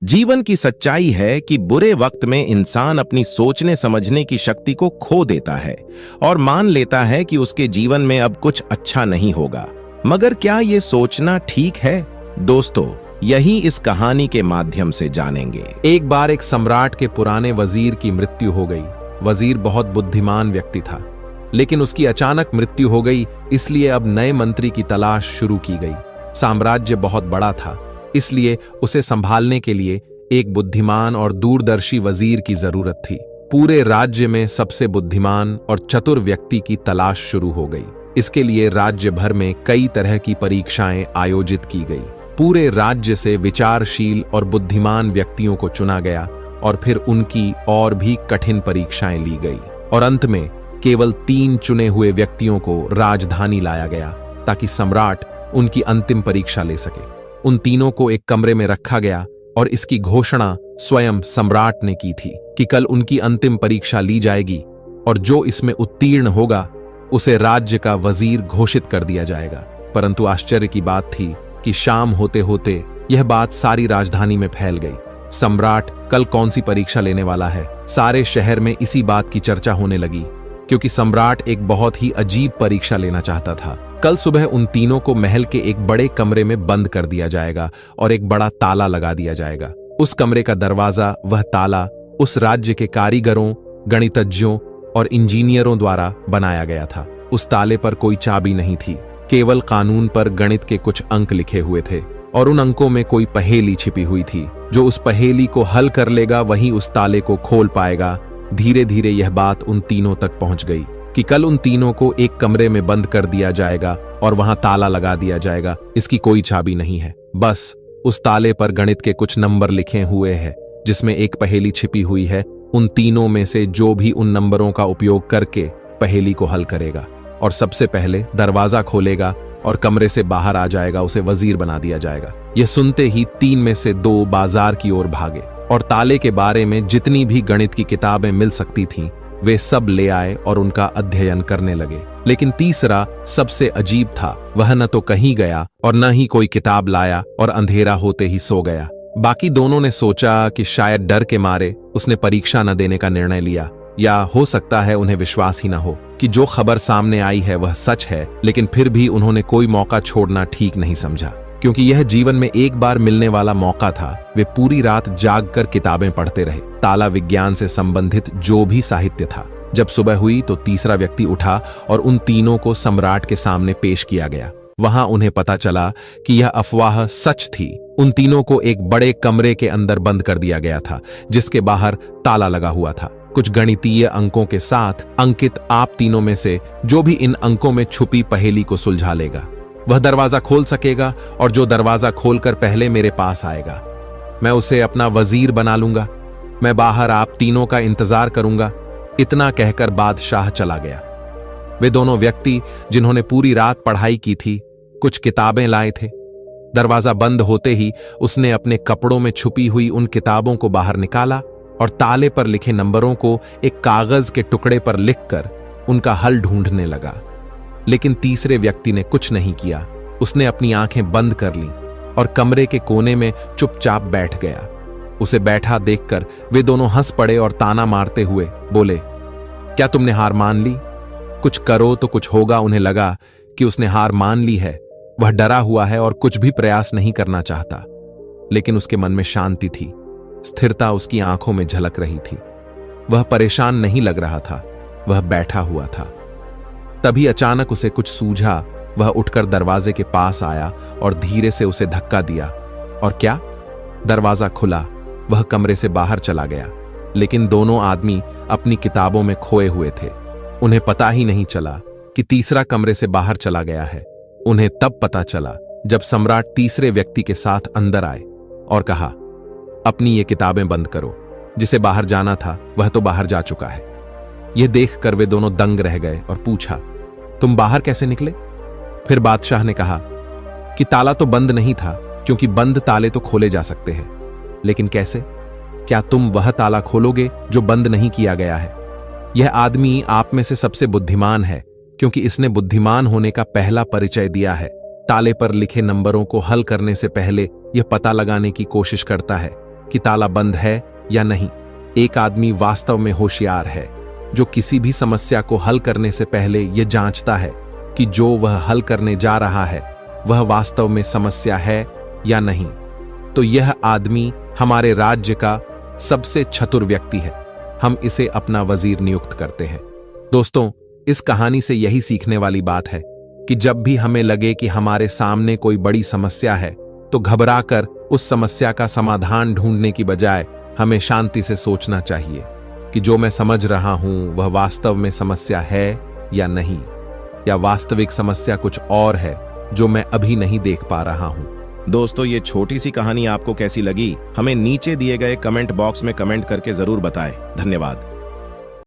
जीवन की सच्चाई है कि बुरे वक्त में इंसान अपनी सोचने समझने की शक्ति को खो देता है और मान लेता है कि उसके जीवन में अब कुछ अच्छा नहीं होगा। मगर क्या ये सोचना ठीक है? दोस्तों, यही इस कहानी के माध्यम से जानेंगे। एक बार एक सम्राट के पुराने वजीर की मृत्यु हो गई। वजीर बहुत बुद्धिमान व्यक्ति था, लेकिन उसकी अचानक मृत्यु हो गई, इसलिए अब नए मंत्री की तलाश शुरू की गई। साम्राज्य बहुत बड़ा था, इसलिए उसे संभालने के लिए एक बुद्धिमान और दूरदर्शी वजीर की जरूरत थी। पूरे राज्य में सबसे बुद्धिमान और चतुर व्यक्ति की तलाश शुरू हो गई। इसके लिए राज्य भर में कई तरह की परीक्षाएं आयोजित की गई। पूरे राज्य से विचारशील और बुद्धिमान व्यक्तियों को चुना गया और फिर उनकी और भी कठिन परीक्षाएं ली गई और अंत में केवल 3 चुने हुए व्यक्तियों को राजधानी लाया गया ताकि सम्राट उनकी अंतिम परीक्षा ले सके। उन तीनों को एक कमरे में रखा गया और इसकी घोषणा स्वयं सम्राट ने की थी कि कल उनकी अंतिम परीक्षा ली जाएगी और जो इसमें उत्तीर्ण होगा उसे राज्य का वजीर घोषित कर दिया जाएगा। परंतु आश्चर्य की बात थी कि शाम होते होते यह बात सारी राजधानी में फैल गई। सम्राट कल कौन सी परीक्षा लेने वाला है? सारे शहर में इसी बात की चर्चा होने लगी, क्योंकि सम्राट एक बहुत ही अजीब परीक्षा लेना चाहता था। कल सुबह उन तीनों को महल के एक बड़े कमरे में बंद कर दिया जाएगा और एक बड़ा ताला लगा दिया जाएगा। उस कमरे का दरवाजा, वह ताला उस राज्य के कारीगरों, गणितज्ञों और इंजीनियरों द्वारा बनाया गया था। उस ताले पर कोई चाबी नहीं थी, केवल कानून पर गणित के कुछ अंक लिखे हुए थे और उन अंकों में कोई पहेली छिपी हुई थी। जो उस पहेली को हल कर लेगा वही उस ताले को खोल पाएगा। धीरे धीरे यह बात उन तीनों तक पहुंच गई कि कल उन तीनों को एक कमरे में बंद कर दिया जाएगा और वहां ताला लगा दिया जाएगा। इसकी कोई चाबी नहीं है, बस उस ताले पर गणित के कुछ नंबर लिखे हुए हैं जिसमें एक पहेली छिपी हुई है। उन तीनों में से जो भी उन नंबरों का उपयोग करके पहेली को हल करेगा और सबसे पहले दरवाजा खोलेगा और कमरे से बाहर आ जाएगा, उसे वजीर बना दिया जाएगा। यह सुनते ही 3 में से 2 बाजार की ओर भागे और ताले के बारे में जितनी भी गणित की किताबें मिल सकती थीं वे सब ले आए और उनका अध्ययन करने लगे। लेकिन तीसरा सबसे अजीब था। वह न तो कहीं गया और न ही कोई किताब लाया और अंधेरा होते ही सो गया। बाकी दोनों ने सोचा कि शायद डर के मारे उसने परीक्षा न देने का निर्णय लिया, या हो सकता है उन्हें विश्वास ही न हो कि जो खबर सामने आई है वह सच है। लेकिन फिर भी उन्होंने कोई मौका छोड़ना ठीक नहीं समझा, क्योंकि यह जीवन में एक बार मिलने वाला मौका था। वे पूरी रात जागकर किताबें पढ़ते रहे, ताला विज्ञान से संबंधित जो भी साहित्य था। जब सुबह हुई तो तीसरा व्यक्ति उठा और उन तीनों को सम्राट के सामने पेश किया गया। वहां उन्हें पता चला कि यह अफवाह सच थी। उन तीनों को एक बड़े कमरे के अंदर बंद कर दिया गया था जिसके बाहर ताला लगा हुआ था, कुछ गणितीय अंकों के साथ अंकित। आप तीनों में से जो भी इन अंकों में छुपी पहेली को सुलझा लेगा वह दरवाजा खोल सकेगा, और जो दरवाजा खोलकर पहले मेरे पास आएगा मैं उसे अपना वजीर बना लूंगा। मैं बाहर आप तीनों का इंतजार करूंगा। इतना कहकर बादशाह चला गया। वे दोनों व्यक्ति जिन्होंने पूरी रात पढ़ाई की थी कुछ किताबें लाए थे। दरवाजा बंद होते ही उसने अपने कपड़ों में छुपी हुई उन किताबों को बाहर निकाला और ताले पर लिखे नंबरों को एक कागज के टुकड़े पर लिखकर उनका हल ढूंढने लगा। लेकिन तीसरे व्यक्ति ने कुछ नहीं किया। उसने अपनी आंखें बंद कर लीं और कमरे के कोने में चुपचाप बैठ गया। उसे बैठा देखकर वे दोनों हंस पड़े और ताना मारते हुए बोले, क्या तुमने हार मान ली? कुछ करो तो कुछ होगा। उन्हें लगा कि उसने हार मान ली है। वह डरा हुआ है और कुछ भी प्रयास नहीं करना चाहता। लेकिन उसके मन में शांति थी, स्थिरता उसकी आंखों में झलक रही थी। वह परेशान नहीं लग रहा था, वह बैठा हुआ था। तभी अचानक उसे कुछ सूझा। वह उठकर दरवाजे के पास आया और धीरे से उसे धक्का दिया, और क्या, दरवाजा खुला। वह कमरे से बाहर चला गया। लेकिन दोनों आदमी अपनी किताबों में खोए हुए थे। उन्हें पता ही नहीं चला कि तीसरा कमरे से बाहर चला गया है। उन्हें तब पता चला जब सम्राट तीसरे व्यक्ति के साथ अंदर आए और कहा, अपनी ये किताबें बंद करो। जिसे बाहर जाना था वह तो बाहर जा चुका है। यह देखकर वे दोनों दंग रह गए और पूछा, तुम बाहर कैसे निकले? फिर बादशाह ने कहा कि ताला तो बंद नहीं था, क्योंकि बंद ताले तो खोले जा सकते हैं। लेकिन कैसे? क्या तुम वह ताला खोलोगे जो बंद नहीं किया गया है? यह आदमी आप में से सबसे बुद्धिमान है, क्योंकि इसने बुद्धिमान होने का पहला परिचय दिया है। ताले पर लिखे नंबरों को हल करने से पहले यह पता लगाने की कोशिश करता है कि ताला बंद है या नहीं। एक आदमी वास्तव में होशियार है जो किसी भी समस्या को हल करने से पहले यह जांचता है कि जो वह हल करने जा रहा है वह वास्तव में समस्या है या नहीं। तो यह आदमी हमारे राज्य का सबसे चतुर व्यक्ति है। हम इसे अपना वजीर नियुक्त करते हैं। दोस्तों, इस कहानी से यही सीखने वाली बात है कि जब भी हमें लगे कि हमारे सामने कोई बड़ी समस्या है तो घबराकर उस समस्या का समाधान ढूंढने की बजाय हमें शांति से सोचना चाहिए कि जो मैं समझ रहा हूं वह वास्तव में समस्या है या नहीं, या वास्तविक समस्या कुछ और है जो मैं अभी नहीं देख पा रहा हूं। दोस्तों, ये छोटी सी कहानी आपको कैसी लगी हमें नीचे दिए गए कमेंट बॉक्स में कमेंट करके जरूर बताएं। धन्यवाद।